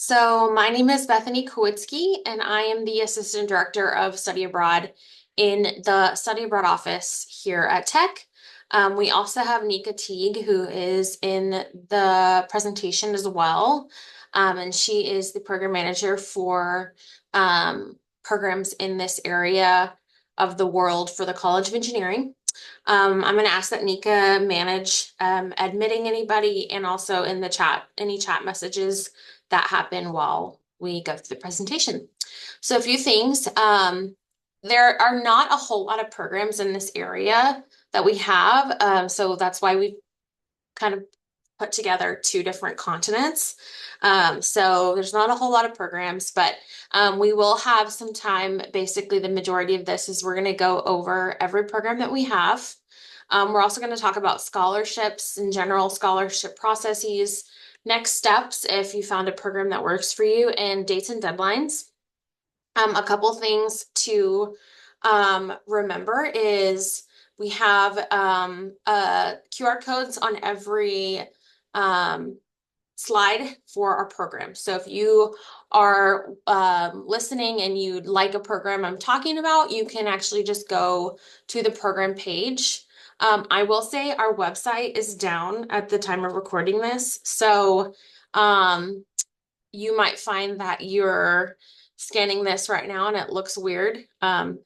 So my name is Bethany Kowitsky, and I am the Assistant Director of Study Abroad in the Study Abroad office here at Tech. We also have Nika Teague, who is in the presentation as well, and she is the program manager for programs in this area of the world for the College of Engineering. I'm going to ask that Nika manage admitting anybody and also in the chat, any chat messages that happen while we go through the presentation. So a few things. There are not a whole lot of programs in this area that we have. So that's why we've kind of put together two different continents. So there's not a whole lot of programs, but we will have some time. Basically, the majority of this is we're going to go over every program that we have. We're also going to talk about scholarships and general scholarship processes, next steps if you found a program that works for you, and dates and deadlines. A couple things to remember is we have QR codes on every slide for our program. So if you are listening and you'd like a program I'm talking about, you can actually just go to the program page. I will say our website is down at the time of recording this. So you might find that you're scanning this right now and it looks weird.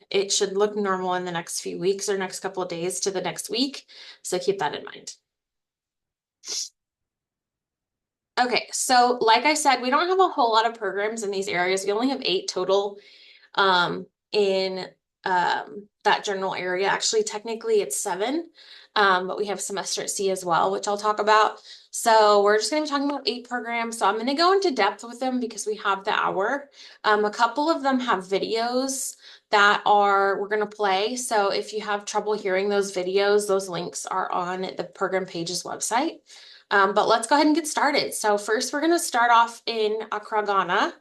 It should look normal in the next few weeks or next couple of days to the next week. So keep that in mind. Okay, so like I said, we don't have a whole lot of programs in these areas. We only have 8 total in that general area. Actually, technically it's 7, but we have semester at sea as well, which I'll talk about. So we're just going to be talking about 8 programs. So I'm going to go into depth with them because we have the hour. A couple of them have videos that we're going to play. So if you have trouble hearing those videos, those links are on the program page's website. But let's go ahead and get started. So first, we're going to start off in Accra, Ghana.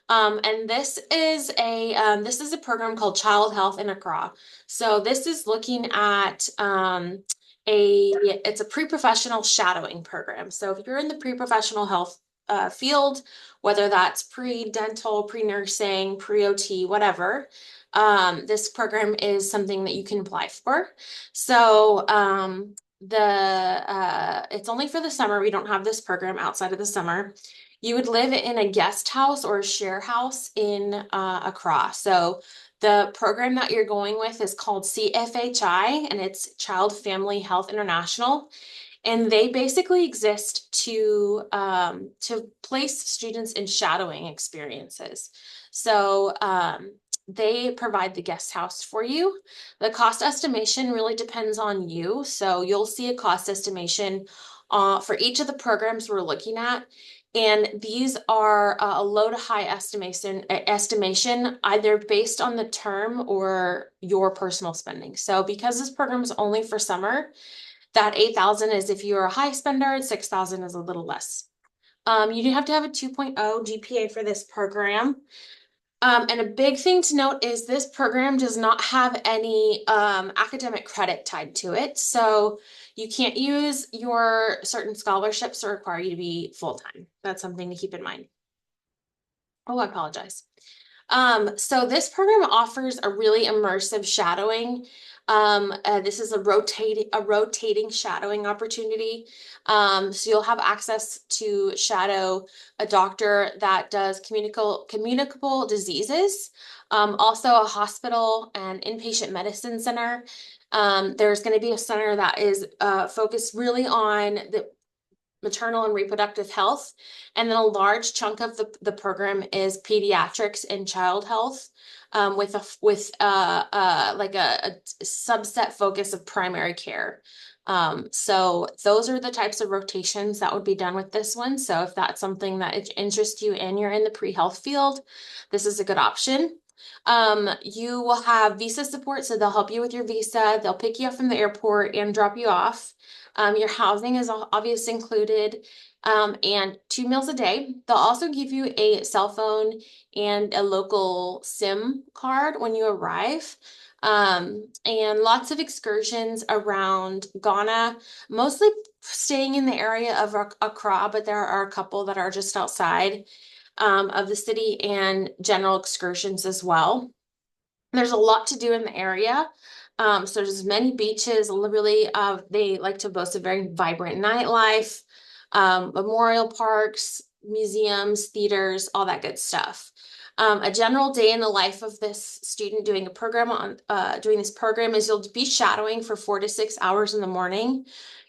And this is a program called Child Health in Accra. So this is looking at it's a pre-professional shadowing program. So if you're in the pre-professional health field, whether that's pre-dental, pre-nursing, pre-OT, whatever, this program is something that you can apply for. So it's only for the summer. We don't have this program outside of the summer. You would live in a guest house or a share house in Accra. So the program that you're going with is called CFHI, and it's Child Family Health International. And they basically exist to place students in shadowing experiences. So they provide the guest house for you. The cost estimation really depends on you. So you'll see a cost estimation for each of the programs we're looking at. And these are a low to high estimation, either based on the term or your personal spending. So because this program is only for summer, that 8,000 is if you're a high spender, and 6,000 is a little less. You do have to have a 2.0 GPA for this program. And a big thing to note is this program does not have any academic credit tied to it. So you can't use your certain scholarships to require you to be full-time. That's something to keep in mind. Oh, I apologize. So this program offers a really immersive shadowing. This is a rotating shadowing opportunity. So you'll have access to shadow a doctor that does communicable diseases, also a hospital and inpatient medicine center. There's going to be a center that is focused really on the maternal and reproductive health. And then a large chunk of the program is pediatrics and child health, with like a subset focus of primary care. So those are the types of rotations that would be done with this one. So if that's something that interests you and you're in the pre-health field, this is a good option. You will have visa support, so they'll help you with your visa. They'll pick you up from the airport and drop you off. Your housing is obviously included, and 2 meals a day. They'll also give you a cell phone and a local SIM card when you arrive. And lots of excursions around Ghana, mostly staying in the area of Accra, but there are a couple that are just outside. of the city and general excursions as well. There's a lot to do in the area. So there's many beaches, really, they like to boast a very vibrant nightlife, memorial parks, museums, theaters, all that good stuff. A general day in the life of this student doing this program is you'll be shadowing for 4 to 6 hours in the morning,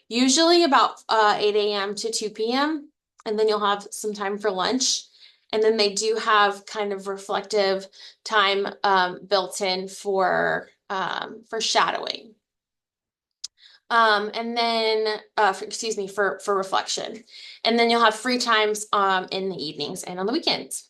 usually about 8 a.m. to 2 p.m. And then you'll have some time for lunch. And then they do have kind of reflective time built in for shadowing. And then, for reflection. And then you'll have free times in the evenings and on the weekends.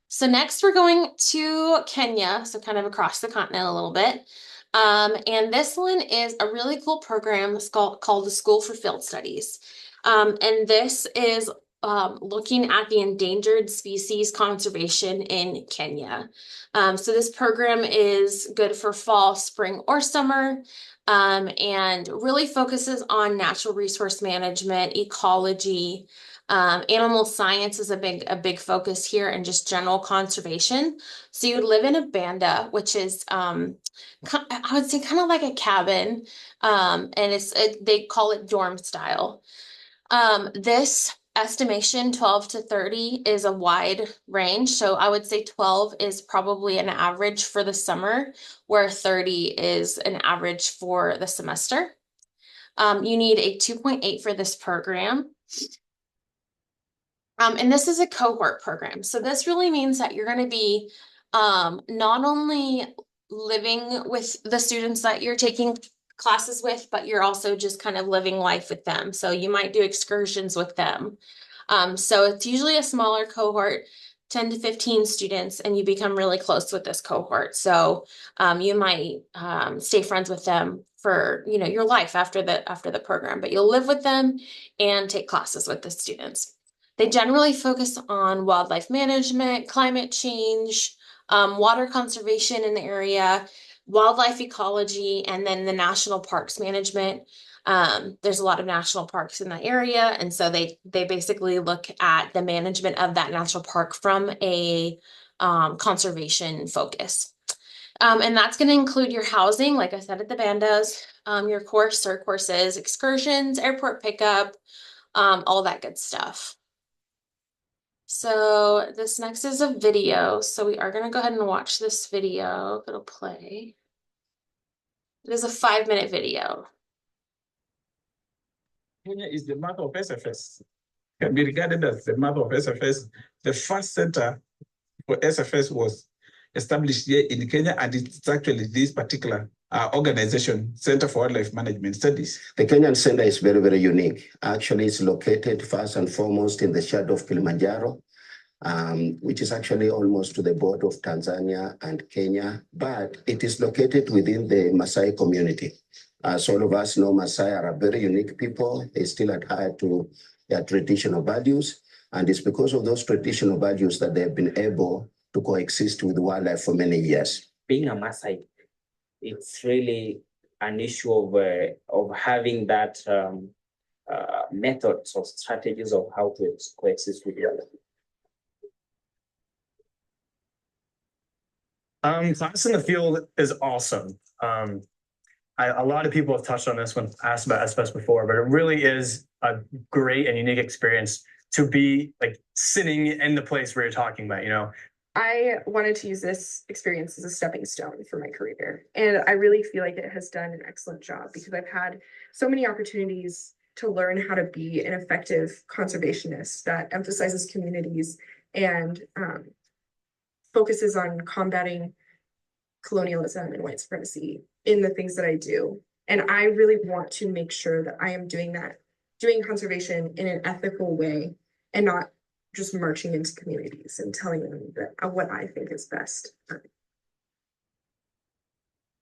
So next we're going to Kenya, so kind of across the continent a little bit. And this one is a really cool program called the School for Field Studies. And this is looking at the endangered species conservation in Kenya. So this program is good for fall, spring, or summer, and really focuses on natural resource management, ecology. Animal science is a big focus here, and just general conservation. So you would live in a banda, which is I would say kind of like a cabin, and they call it dorm style. This estimation 12 to 30 is a wide range. So I would say 12 is probably an average for the summer, where 30 is an average for the semester. You need a 2.8 for this program. And this is a cohort program. So this really means that you're going to be not only living with the students that you're taking classes with, but you're also just kind of living life with them. So you might do excursions with them. So it's usually a smaller cohort, 10 to 15 students, and you become really close with this cohort. So you might stay friends with them for your life after the program, but you'll live with them and take classes with the students. They generally focus on wildlife management, climate change, water conservation in the area, wildlife ecology, and then the national parks management. There's a lot of national parks in the area, and so they basically look at the management of that national park from a conservation focus. And that's going to include your housing, like I said, at the bandas, your courses, excursions, airport pickup, all that good stuff. So this next is a video. So we are going to go ahead and watch this video. It'll play. It is a 5-minute video. Kenya is the mother of SFS. Can be regarded as the mother of SFS. The first center for SFS was established here in Kenya, and it's actually this particular organization, Center for Wildlife Management Studies. The Kenyan Center is very, very unique. Actually, it's located first and foremost in the shadow of Kilimanjaro, which is actually almost to the border of Tanzania and Kenya, but it is located within the Maasai community. As all of us know, Maasai are a very unique people. They still adhere to their traditional values, and it's because of those traditional values that they've been able to coexist with wildlife for many years. Being a Maasai, it's really an issue of having that methods or strategies of how to coexist with wildlife. Class in the field is awesome. A lot of people have touched on this when asked about SFS before, but it really is a great and unique experience to be like sitting in the place where you're talking about, I wanted to use this experience as a stepping stone for my career. And I really feel like it has done an excellent job because I've had so many opportunities to learn how to be an effective conservationist that emphasizes communities and focuses on combating colonialism and white supremacy in the things that I do. And I really want to make sure that I am doing conservation in an ethical way and not just marching into communities and telling them that what I think is best.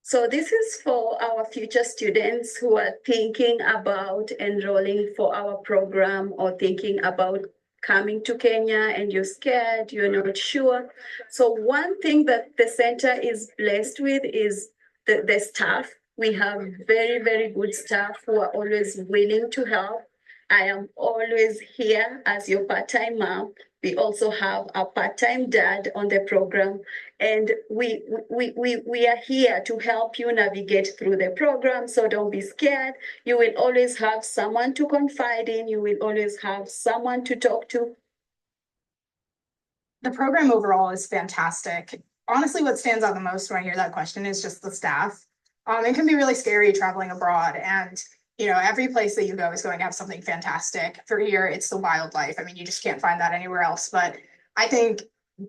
So this is for our future students who are thinking about enrolling for our program or thinking about coming to Kenya and you're scared, you're not sure. So one thing that the center is blessed with is the staff. We have very, very good staff who are always willing to help I am always here as your part-time mom. We also have a part-time dad on the program, and we are here to help you navigate through the program. So don't be scared. You will always have someone to confide in. You will always have someone to talk to. The program overall is fantastic. Honestly, what stands out the most when I hear that question is just the staff. It can be really scary traveling abroad, and every place that you go is going to have something fantastic. For here, it's the wildlife. I mean, you just can't find that anywhere else. But I think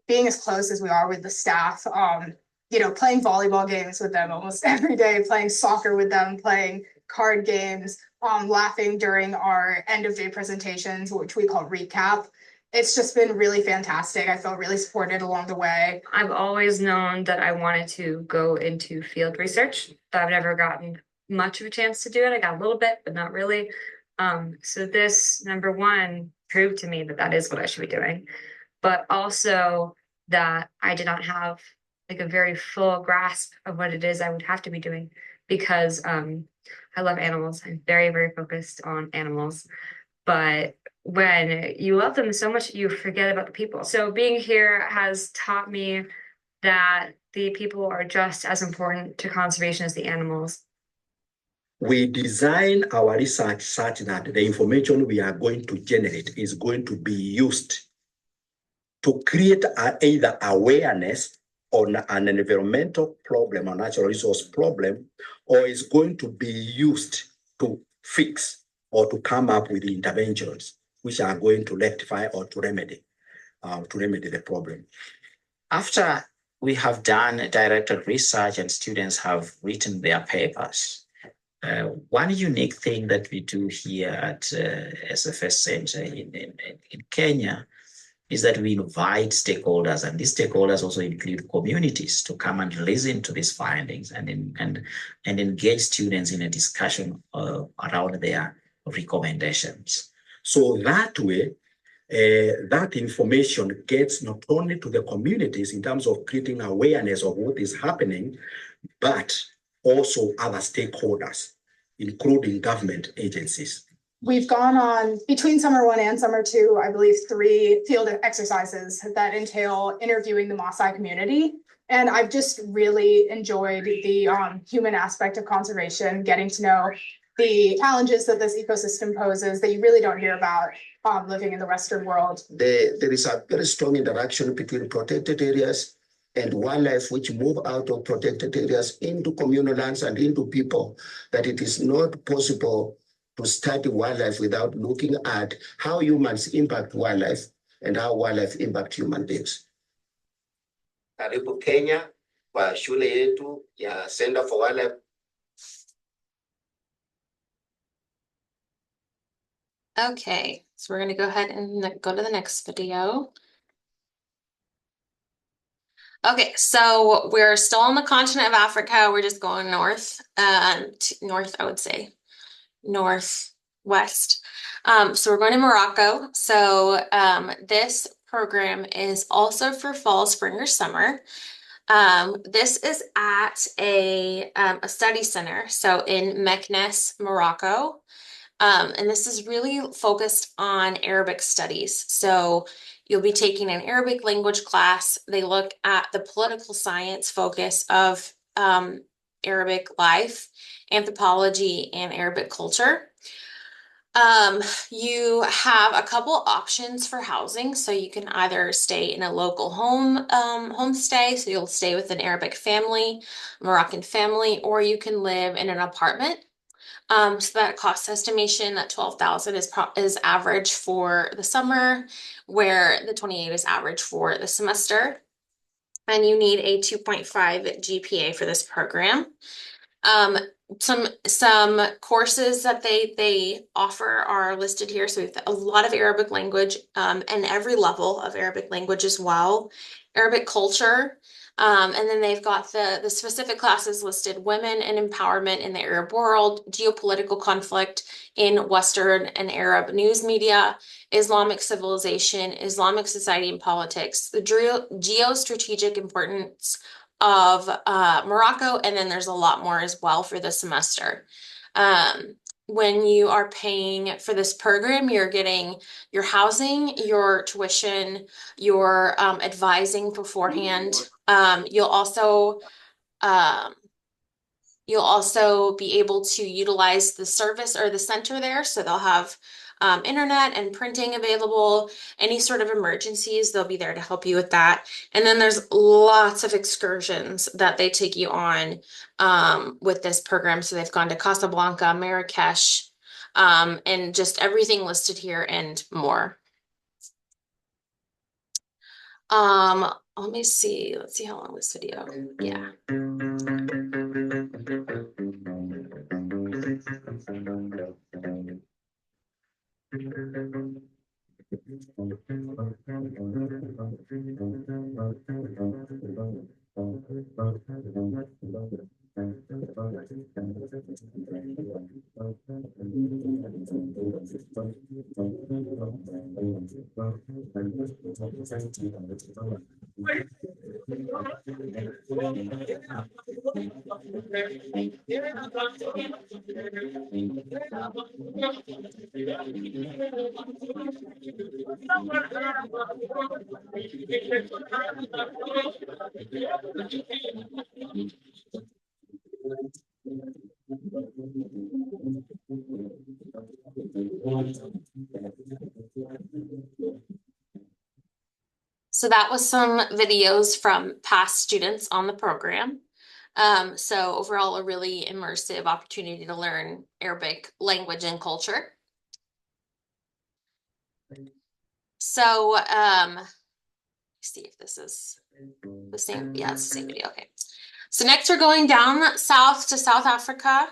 being as close as we are with the staff, playing volleyball games with them almost every day, playing soccer with them, playing card games, laughing during our end of day presentations, which we call recap. It's just been really fantastic. I felt really supported along the way. I've always known that I wanted to go into field research, but I've never gotten much of a chance to do it. I got a little bit, but not really. So this, number one, proved to me that that is what I should be doing, but also that I did not have like a very full grasp of what it is I would have to be doing, because I love animals. I'm very, very focused on animals, but when you love them so much, you forget about the people. So being here has taught me that the people are just as important to conservation as the animals. We design our research such that the information we are going to generate is going to be used to create either awareness on an environmental problem or natural resource problem, or is going to be used to fix or to come up with interventions which are going to rectify or to remedy the problem. After we have done directed research and students have written their papers, one unique thing that we do here at SFS Center in Kenya is that we invite stakeholders, and these stakeholders also include communities, to come and listen to these findings and engage students in a discussion around their recommendations. So that way, that information gets not only to the communities in terms of creating awareness of what is happening, but also other stakeholders, including government agencies. We've gone on, between summer 1 and summer 2, I believe 3 field exercises that entail interviewing the Maasai community. And I've just really enjoyed the human aspect of conservation, getting to know the challenges that this ecosystem poses that you really don't hear about living in the Western world. There is a very strong interaction between protected areas and wildlife which move out of protected areas into communal lands and into people, that it is not possible to study wildlife without looking at how humans impact wildlife and how wildlife impact human beings. Karibu Kenya kwa shule yetu ya Center for Wildlife. Okay, so we're going to go ahead and go to the next video. Okay, so we're still on the continent of Africa. We're just going north, north, I would say, northwest. So we're going to Morocco. So this program is also for fall, spring, or summer. This is at a study center, so in Meknes, Morocco. And this is really focused on Arabic studies. So you'll be taking an Arabic language class. They look at the political science focus of Arabic life, anthropology, and Arabic culture. You have a couple options for housing. So you can either stay in a local homestay, so you'll stay with an Arabic family, Moroccan family, or you can live in an apartment. So that cost estimation, that 12,000 is average for the summer, where the 28 is average for the semester. And you need a 2.5 GPA for this program. Some courses that they offer are listed here. So we've got a lot of Arabic language, and every level of Arabic language as well. Arabic culture. And then they've got the specific classes listed: women and empowerment in the Arab world, geopolitical conflict in Western and Arab news media, Islamic civilization, Islamic society and politics, the geostrategic importance of Morocco, and then there's a lot more as well for the semester. when you are paying for this program, you're getting your housing, your tuition, your advising beforehand. Um, you'll also be able to utilize the service or the center there. So they'll have internet and printing available. Any sort of emergencies, they'll be there to help you with that. And then there's lots of excursions that they take you on with this program. So they've gone to Casablanca, Marrakesh, and just everything listed here and more. Let me see. Let's see how long this video. Yeah. So that was some videos from past students on the program. So overall, a really immersive opportunity to learn Arabic language and culture. So, see if this is the same. Yeah, it's the same video. Okay. So next we're going down south to South Africa.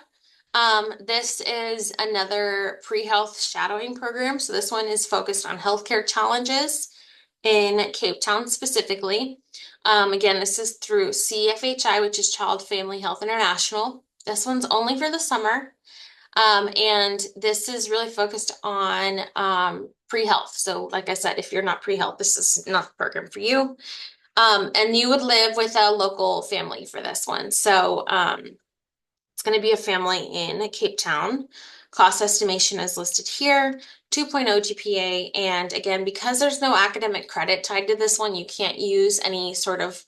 This is another pre-health shadowing program. So this one is focused on healthcare challenges in Cape Town specifically. Again, this is through CFHI, which is Child Family Health International. This one's only for the summer. And this is really focused on pre-health. So like I said, if you're not pre-health, this is not the program for you. And you would live with a local family for this one. So it's going to be a family in Cape Town. Cost estimation is listed here, 2.0 GPA. And again, because there's no academic credit tied to this one, you can't use any sort of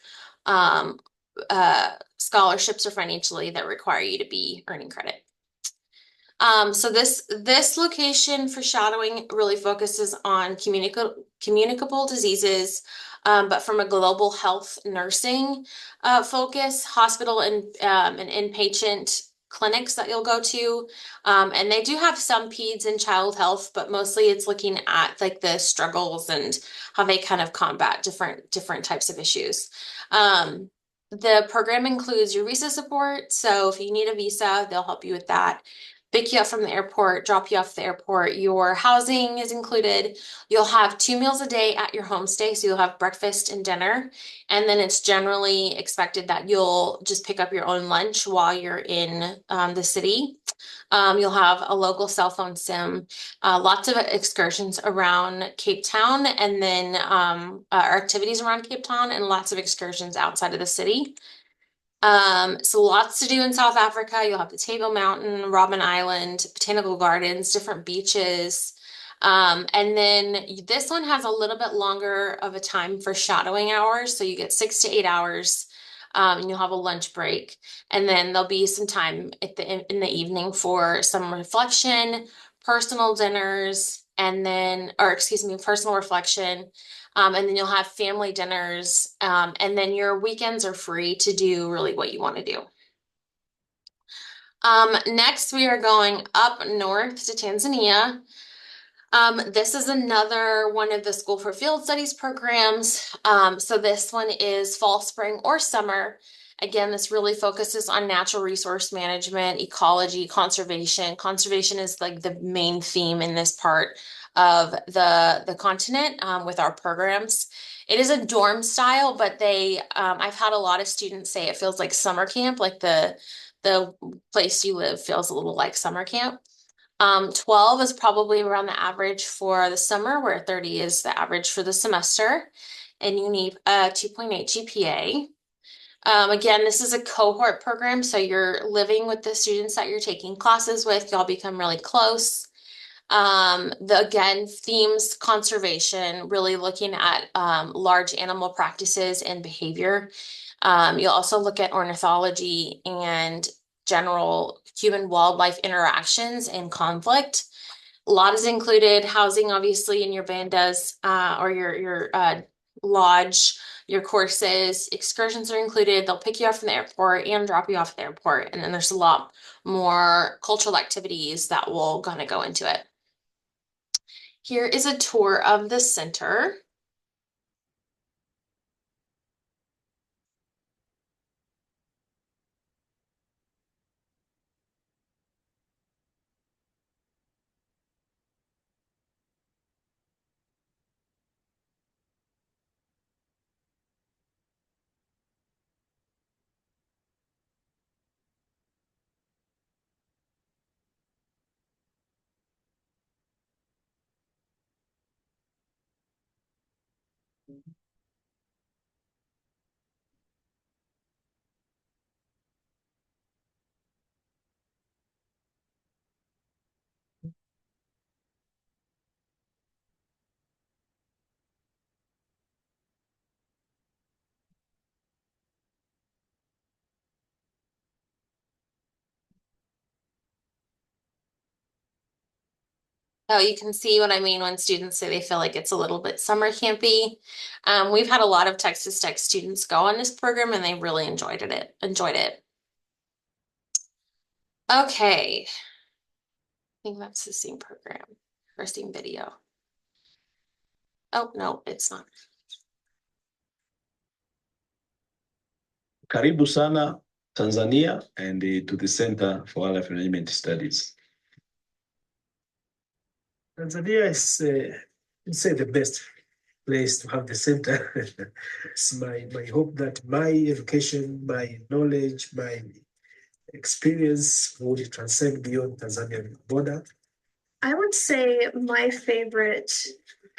scholarships or financially that require you to be earning credit. So this location for shadowing really focuses on communicable diseases, but from a global health nursing focus, hospital and inpatient clinics that you'll go to. And they do have some peds and child health, but mostly it's looking at like the struggles and how they kind of combat different types of issues. The program includes your visa support. So if you need a visa, they'll help you with that. Pick you up from the airport, drop you off at the airport. Your housing is included. You'll have 2 meals a day at your homestay. So you'll have breakfast and dinner. And then it's generally expected that you'll just pick up your own lunch while you're in the city. You'll have a local cell phone SIM, lots of excursions around Cape Town, and then activities around Cape Town, and lots of excursions outside of the city. So lots to do in South Africa. You'll have the Table Mountain, Robben Island, botanical gardens, different beaches. And then this one has a little bit longer of a time for shadowing hours. So you get 6 to 8 hours, and you'll have a lunch break. And then there'll be some time in the evening for some reflection, personal dinners, and then, personal reflection. And then you'll have family dinners, and then your weekends are free to do really what you want to do. Next, we are going up north to Tanzania. This is another one of the School for Field Studies programs. So this one is fall, spring, or summer. Again, this really focuses on natural resource management, ecology, conservation. Conservation is like the main theme in this part of the continent with our programs. It is a dorm style, but I've had a lot of students say it feels like summer camp, like the place you live feels a little like summer camp. 12 is probably around the average for the summer, where 30 is the average for the semester, and you need a 2.8 GPA. Again, this is a cohort program, so you're living with the students that you're taking classes with. Y'all become really close. Again, themes conservation, really looking at large animal practices and behavior. You'll also look at ornithology and general human-wildlife interactions and conflict. A lot is included, housing, obviously, in your bandas or your lodge, your courses, excursions are included. They'll pick you up from the airport and drop you off at the airport. And then there's a lot more cultural activities that will kind of go into it. Here is a tour of the center. Oh, you can see what I mean when students say they feel like it's a little bit summer campy. We've had a lot of Texas Tech students go on this program and they really enjoyed it. Okay. I think that's the same program or same video. Oh, no, it's not. Karibu sana Tanzania and to the Center for Wildlife Management Studies. Tanzania is, I'd say, the best place to have the center. It's my hope that my education, my knowledge, my experience would transcend beyond Tanzanian border. I would say my favorite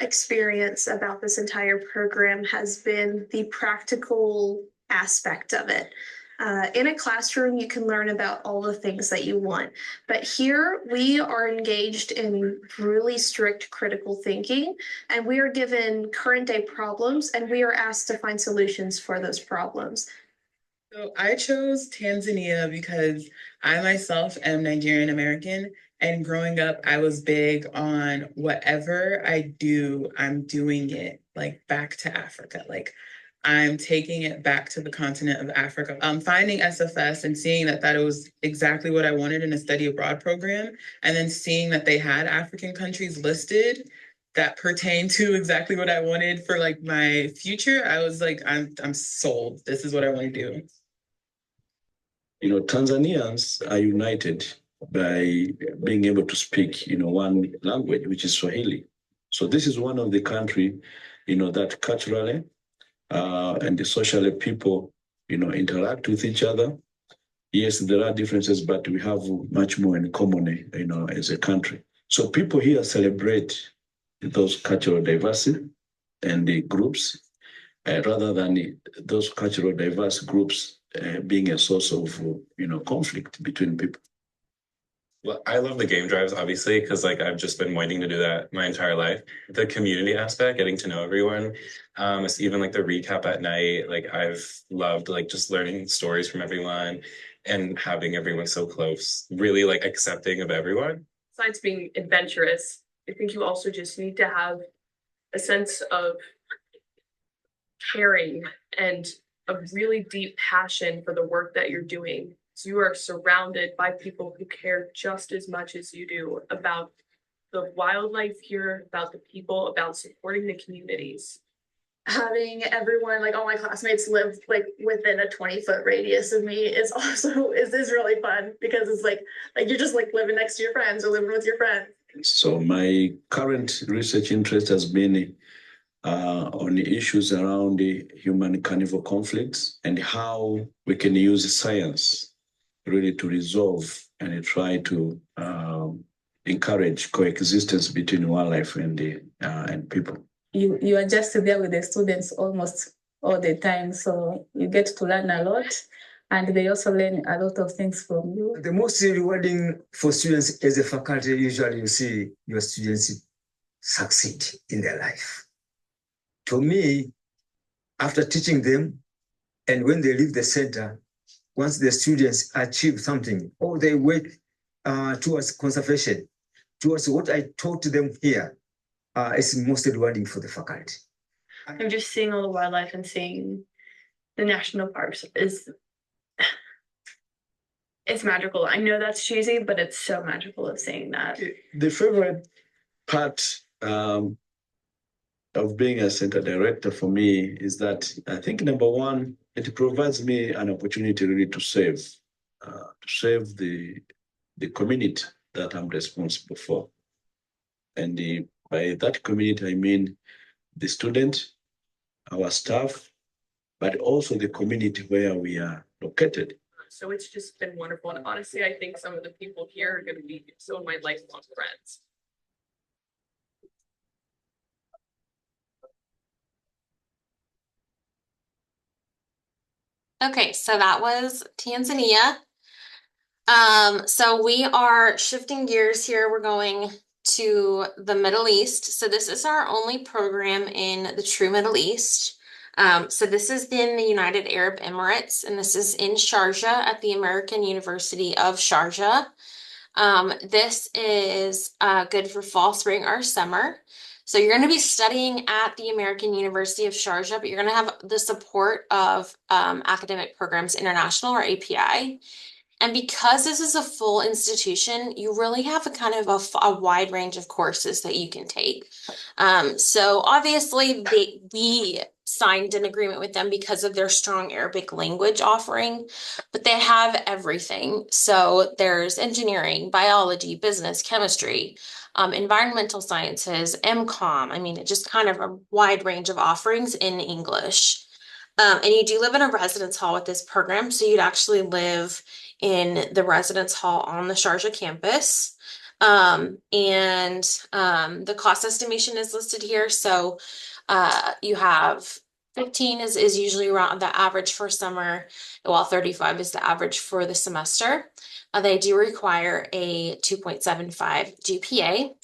experience about this entire program has been the practical aspect of it. In a classroom, you can learn about all the things that you want, but here we are engaged in really strict critical thinking, and we are given current day problems, and we are asked to find solutions for those problems. So I chose Tanzania because I myself am Nigerian American, and growing up, I was big on whatever I do, I'm doing it like back to Africa. Like I'm taking it back to the continent of Africa. Finding SFS and seeing that it was exactly what I wanted in a study abroad program, and then seeing that they had African countries listed that pertain to exactly what I wanted for like my future, I was like, I'm sold. This is what I want to do. You know, Tanzanians are united by being able to speak, one language, which is Swahili. So this is one of the country, that culturally and socially people, interact with each other. Yes, there are differences, but we have much more in common, as a country. So people here celebrate those cultural diversity and the groups, rather than those cultural diverse groups being a source of, conflict between people. Well, I love the game drives, obviously, because I've just been wanting to do that my entire life. The community aspect, getting to know everyone, it's even the recap at night. I've loved just learning stories from everyone and having everyone so close, really accepting of everyone. Besides being adventurous, I think you also just need to have a sense of caring and a really deep passion for the work that you're doing. So you are surrounded by people who care just as much as you do about the wildlife here, about the people, about supporting the communities. Having everyone, all my classmates live within a 20-foot radius of me is also is really fun, because it's like you're just living next to your friends or living with your friends. So my current research interest has been on the issues around the human carnivore conflicts and how we can use science really to resolve and try to encourage coexistence between wildlife and people. You are just there with the students almost all the time. So you get to learn a lot, and they also learn a lot of things from you. The most rewarding for students as a faculty, usually you see your students succeed in their life. To me, after teaching them, and when they leave the center, once the students achieve something, or they work towards conservation, towards what I taught them here, is most rewarding for the faculty. I'm just seeing all the wildlife and seeing the national parks is it's magical. I know that's cheesy, but it's so magical of seeing that. The favorite part of being a center director for me is that I think number one, it provides me an opportunity really to save the community that I'm responsible for. And by that community, I mean the student, our staff, but also the community where we are located. So it's just been wonderful. And honestly, I think some of the people here are going to be some of my lifelong friends. Okay, so that was Tanzania. So we are shifting gears here. We're going to the Middle East. So this is our only program in the true Middle East. So this is in the United Arab Emirates, and this is in Sharjah at the American University of Sharjah. This is good for fall, spring, or summer. So you're going to be studying at the American University of Sharjah, but you're going to have the support of Academic Programs International, or API. And because this is a full institution, you really have a kind of a wide range of courses that you can take. So obviously we signed an agreement with them because of their strong Arabic language offering, but they have everything. So there's engineering, biology, business, chemistry, environmental sciences, MCOM. I mean, it just kind of a wide range of offerings in English. And you do live in a residence hall with this program, so you'd actually live in the residence hall on the Sharjah campus. The cost estimation is listed here. So you have 15 is usually around the average for summer, while 35 is the average for the semester. They do require a 2.75 GPA.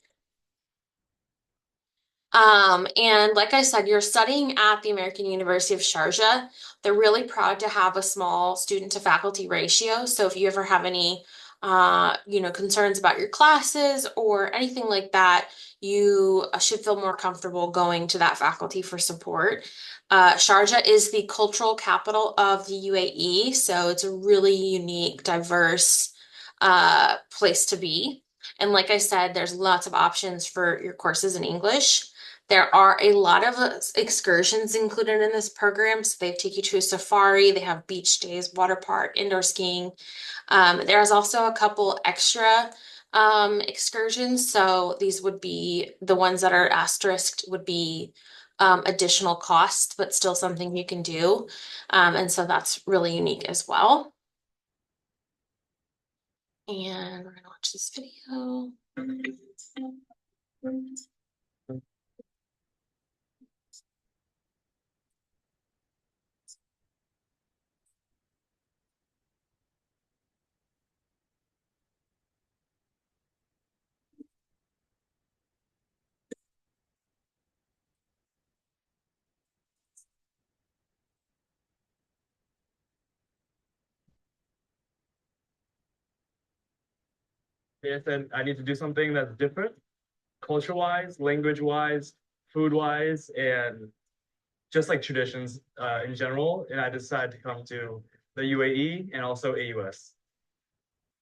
And like I said, you're studying at the American University of Sharjah. They're really proud to have a small student to faculty ratio. So if you ever have any, concerns about your classes or anything like that, you should feel more comfortable going to that faculty for support. Sharjah is the cultural capital of the UAE. So it's a really unique, diverse, place to be. And like I said, there's lots of options for your courses in English. There are a lot of excursions included in this program. So they take you to a safari, they have beach days, water park, indoor skiing. There's also a couple extra excursions. So these would be the ones that are asterisked would be additional cost, but still something you can do. And so that's really unique as well. And we're gonna watch this video. Yes, and I need to do something that's different, culture-wise, language-wise, food-wise, and just like traditions in general. And I decided to come to the UAE and also AUS.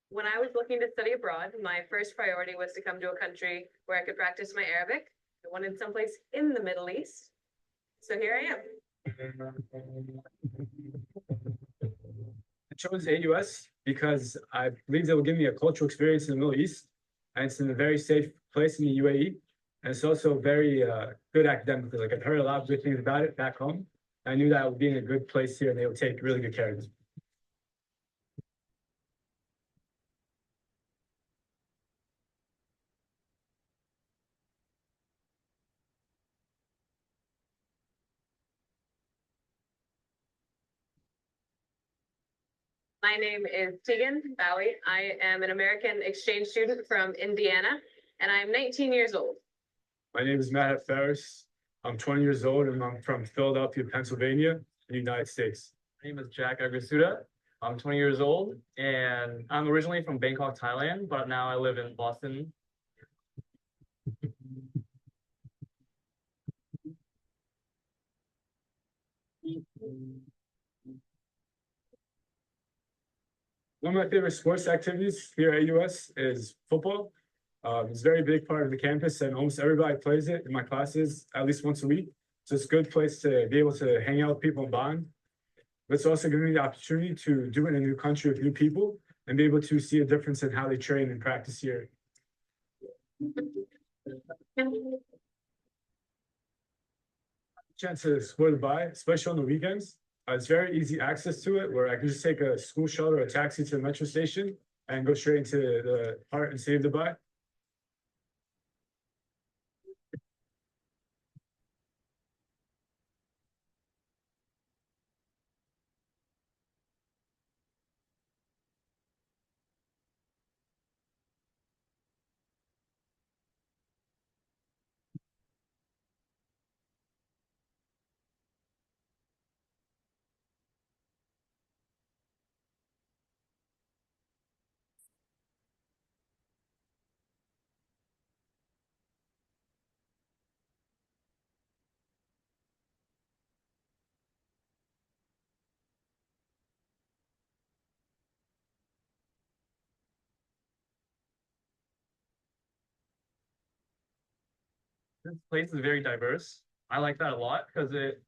When I was looking to study abroad, my first priority was to come to a country where I could practice my Arabic. I wanted someplace in the Middle East. So here I am. I chose AUS because I believe they will give me a cultural experience in the Middle East, and it's in a very safe place in the UAE, and it's also very good academically. Like I've heard a lot of good things about it back home. I knew that I would be in a good place here, and they would take really good care of me. My name is Tegan Bowie. I am an American exchange student from Indiana, and I'm 19 years old. My name is Matt Ferris. I'm 20 years old and I'm from Philadelphia, Pennsylvania, in the United States. My name is Jack Agrasuda. I'm 20 years old and I'm originally from Bangkok, Thailand, but now I live in Boston. One of my favorite sports activities here at US is football. It's a very big part of the campus and almost everybody plays it in my classes at least once a week. So it's a good place to be able to hang out with people and bond. But it's also giving me the opportunity to do it in a new country with new people and be able to see a difference in how they train and practice here. Chance to explore Dubai, especially on the weekends. It's very easy access to it, where I can just take a school shuttle or a taxi to the metro station and go straight into the heart and city of Dubai. This place is very diverse. I like that a lot because it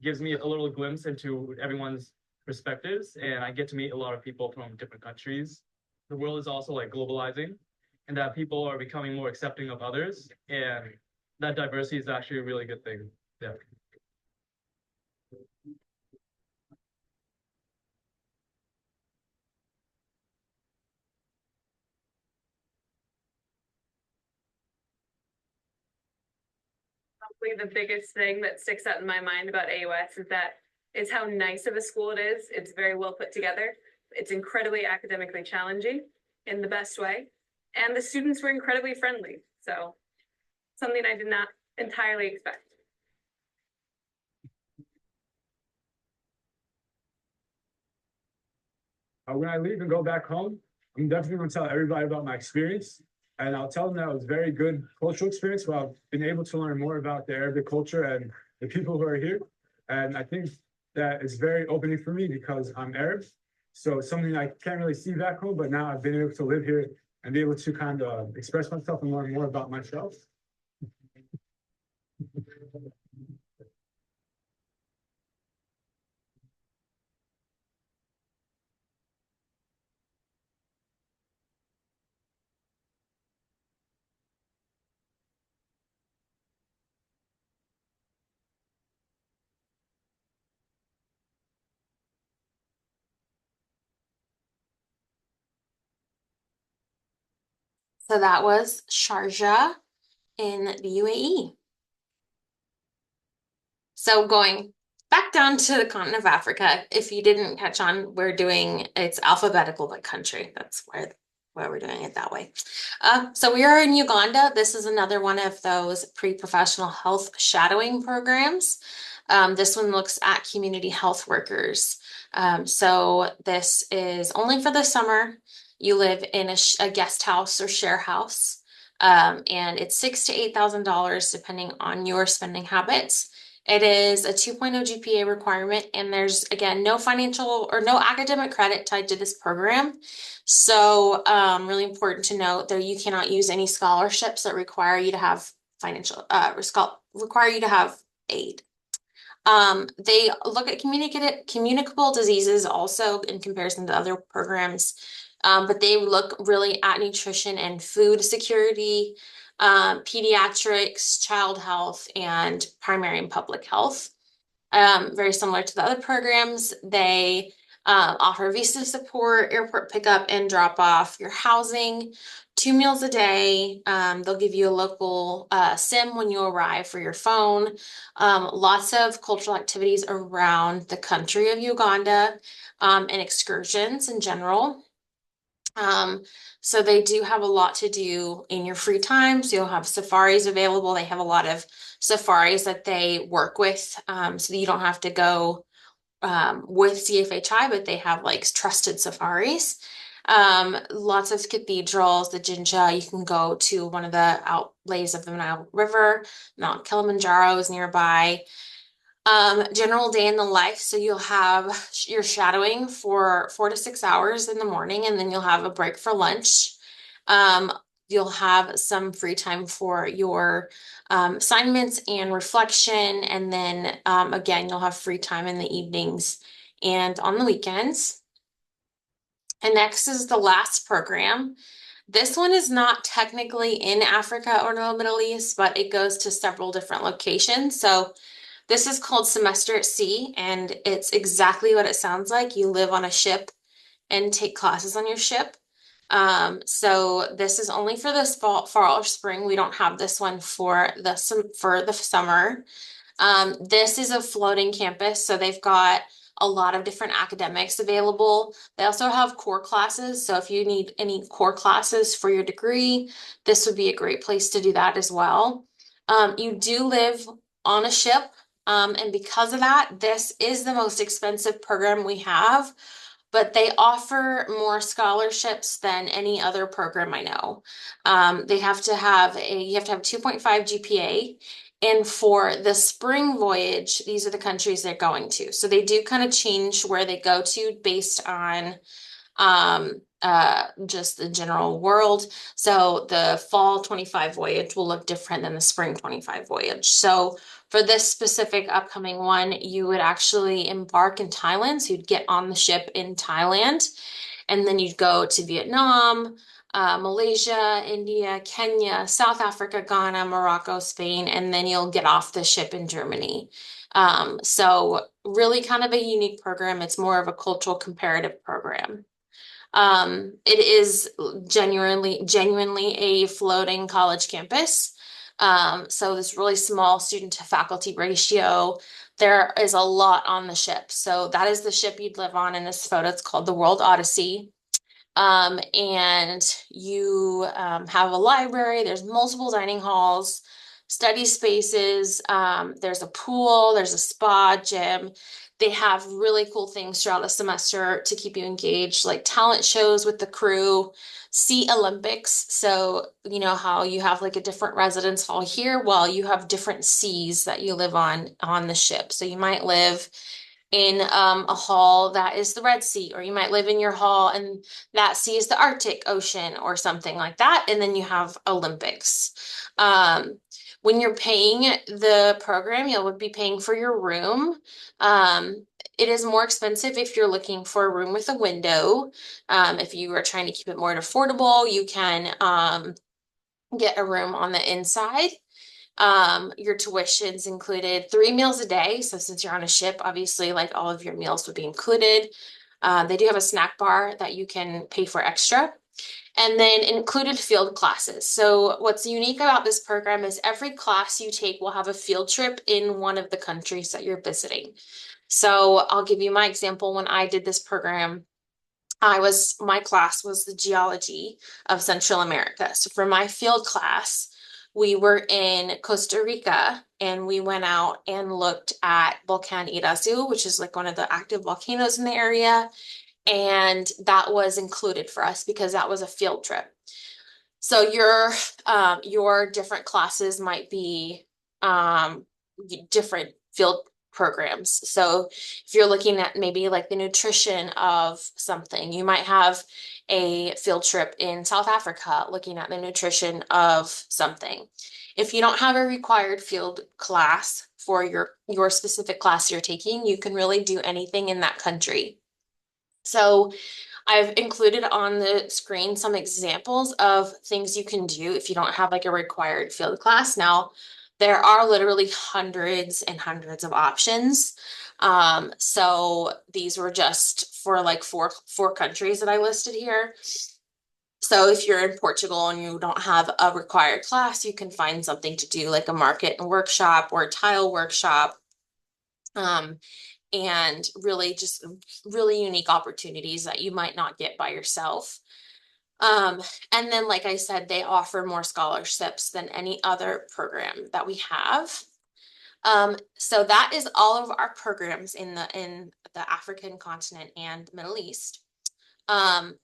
gives me a little glimpse into everyone's perspectives and I get to meet a lot of people from different countries. The world is also like globalizing and that people are becoming more accepting of others and that diversity is actually a really good thing. Yeah. Probably the biggest thing that sticks out in my mind about AUS is how nice of a school it is. It's very well put together. It's incredibly academically challenging in the best way. And the students were incredibly friendly. So something I did not entirely expect. When I leave and go back home, I'm definitely going to tell everybody about my experience. And I'll tell them that it was a very good cultural experience where I've been able to learn more about the Arabic culture and the people who are here. And I think that is very opening for me because I'm Arab. So it's something I can't really see back home, but now I've been able to live here and be able to kind of express myself and learn more about myself. So that was Sharjah in the UAE. So going back down to the continent of Africa, if you didn't catch on, it's alphabetical by country. That's why we're doing it that way. So we are in Uganda. This is another one of those pre-professional health shadowing programs. This one looks at community health workers. So this is only for the summer. You live in a guest house or share house, and it's $6,000 to $8,000 depending on your spending habits. It is a 2.0 GPA requirement, and there's, again, no financial or no academic credit tied to this program. So really important to note that you cannot use any scholarships that require you to have require you to have aid. They look at communicable diseases also in comparison to other programs, but they look really at nutrition and food security, pediatrics, child health, and primary and public health. Very similar to the other programs, they offer visa support, airport pickup and drop off, your housing, 2 meals a day. They'll give you a local SIM when you arrive for your phone. Lots of cultural activities around the country of Uganda, and excursions in general. So they do have a lot to do in your free time. So you'll have safaris available. They have a lot of safaris that they work with, so that you don't have to go with CFHI, but they have like trusted safaris. Lots of cathedrals, the Jinja. You can go to one of the outlays of the Nile River. Mount Kilimanjaro is nearby. General day in the life. So you'll have your shadowing for 4 to 6 hours in the morning, and then you'll have a break for lunch. You'll have some free time for your assignments and reflection. And then again, you'll have free time in the evenings and on the weekends. And next is the last program. This one is not technically in Africa or the Middle East, but it goes to several different locations. So this is called Semester at Sea, and it's exactly what it sounds like. You live on a ship and take classes on your ship. So this is only for this fall or spring. We don't have this one for the summer. This is a floating campus, so they've got a lot of different academics available. They also have core classes, so if you need any core classes for your degree, this would be a great place to do that as well. You do live on a ship, and because of that, this is the most expensive program we have, but they offer more scholarships than any other program I know. You have to have 2.5 GPA. And for the spring voyage, these are the countries they're going to. So they do kind of change where they go to based on just the general world. So the fall 25 voyage will look different than the spring 25 voyage. So for this specific upcoming one, you would actually embark in Thailand. So you'd get on the ship in Thailand, and then you'd go to Vietnam, Malaysia, India, Kenya, South Africa, Ghana, Morocco, Spain, and then you'll get off the ship in Germany. So really kind of a unique program. It's more of a cultural comparative program. It is genuinely a floating college campus. So this really small student to faculty ratio. There is a lot on the ship. So that is the ship you'd live on in this photo. It's called the World Odyssey. And you have a library, there's multiple dining halls, study spaces, there's a pool, there's a spa, gym. They have really cool things throughout the semester to keep you engaged, like talent shows with the crew, Sea Olympics. So, you know how you have like a different residence hall here? Well, you have different seas that you live on the ship. So you might live in a hall that is the Red Sea, or you might live in your hall and that sea is the Arctic Ocean or something like that. And then you have Olympics. When you're paying the program, you would be paying for your room. It is more expensive if you're looking for a room with a window. If you are trying to keep it more affordable, you can get a room on the inside. Your tuition's included 3 meals a day. So since you're on a ship, obviously like all of your meals would be included. They do have a snack bar that you can pay for extra. And then included field classes. So what's unique about this program is every class you take will have a field trip in one of the countries that you're visiting. So I'll give you my example. When I did this program, my class was the geology of Central America. So for my field class, we were in Costa Rica and we went out and looked at Volcan Irazu, which is like one of the active volcanoes in the area. And that was included for us because that was a field trip. So your different classes might be different field programs. So if you're looking at maybe like the nutrition of something, you might have a field trip in South Africa looking at the nutrition of something. If you don't have a required field class for your specific class you're taking, you can really do anything in that country. So I've included on the screen some examples of things you can do if you don't have like a required field class. Now, There are literally hundreds and hundreds of options. So these were just for like four countries that I listed here. So if you're in Portugal and you don't have a required class, you can find something to do like a market and workshop or a tile workshop. And really just really unique opportunities that you might not get by yourself. And then, like I said, they offer more scholarships than any other program that we have. So that is all of our programs in the African continent and Middle East.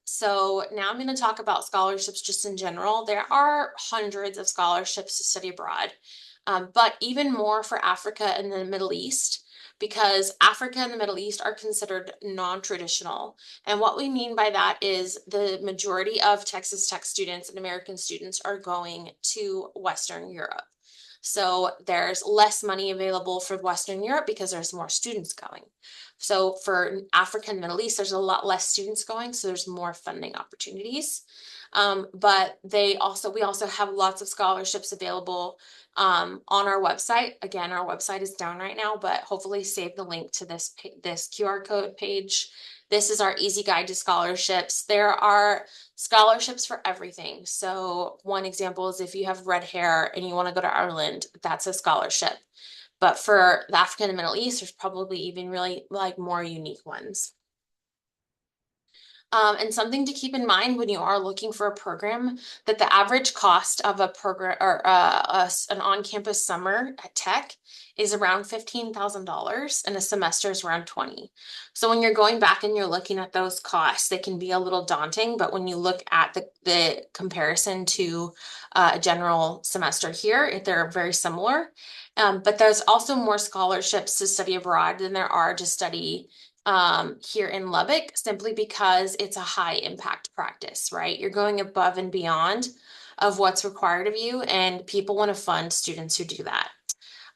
So now I'm going to talk about scholarships just in general. There are hundreds of scholarships to study abroad, but even more for Africa and the Middle East, because Africa and the Middle East are considered non-traditional. And what we mean by that is the majority of Texas Tech students and American students are going to Western Europe. So there's less money available for Western Europe because there's more students going. So for Africa and Middle East, there's a lot less students going, so there's more funding opportunities. But we also have lots of scholarships available on our website. Again, our website is down right now, but hopefully save the link to this QR code page. This is our easy guide to scholarships. There are scholarships for everything. So one example is if you have red hair and you want to go to Ireland, that's a scholarship. But for the African and Middle East, there's probably even really like more unique ones. And something to keep in mind when you are looking for a program, that the average cost of a program or an on-campus summer at Tech is around $15,000 and a semester is around $20,000. So when you're going back and you're looking at those costs, they can be a little daunting, but when you look at the comparison to a general semester here, they're very similar. But there's also more scholarships to study abroad than there are to study here in Lubbock, simply because it's a high impact practice, right? You're going above and beyond of what's required of you, and people want to fund students who do that.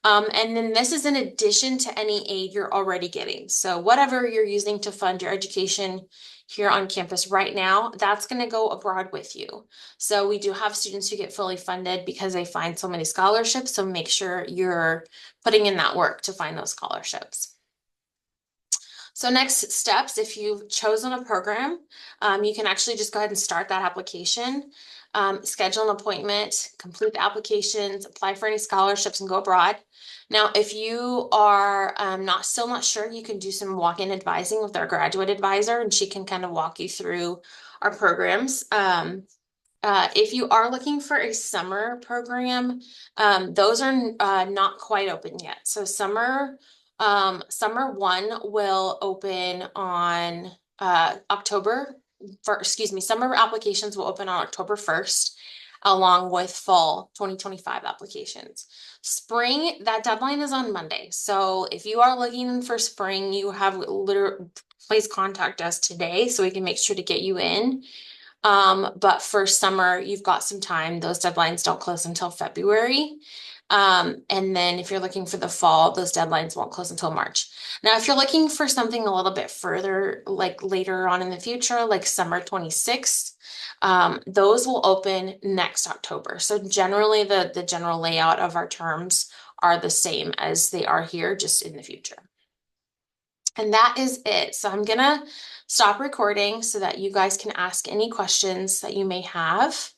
And then this is in addition to any aid you're already getting. So whatever you're using to fund your education here on campus right now, that's going to go abroad with you. So we do have students who get fully funded because they find so many scholarships. So make sure you're putting in that work to find those scholarships. So next steps, if you've chosen a program, you can actually just go ahead and start that application, schedule an appointment, complete the applications, apply for any scholarships, and go abroad. Now, if you are still not sure, you can do some walk-in advising with our graduate advisor, and she can kind of walk you through our programs. If you are looking for a summer program, those are not quite open yet. So summer 1 will open on summer applications will open on October 1st, along with fall 2025 applications. Spring, that deadline is on Monday. So if you are looking for spring, you have please contact us today so we can make sure to get you in. But for summer, you've got some time. Those deadlines don't close until February. And then if you're looking for the fall, those deadlines won't close until March. Now, if you're looking for something a little bit further, like later on in the future, like summer 26, those will open next October. So generally the general layout of our terms are the same as they are here, just in the future. And that is it. So I'm gonna stop recording so that you guys can ask any questions that you may have.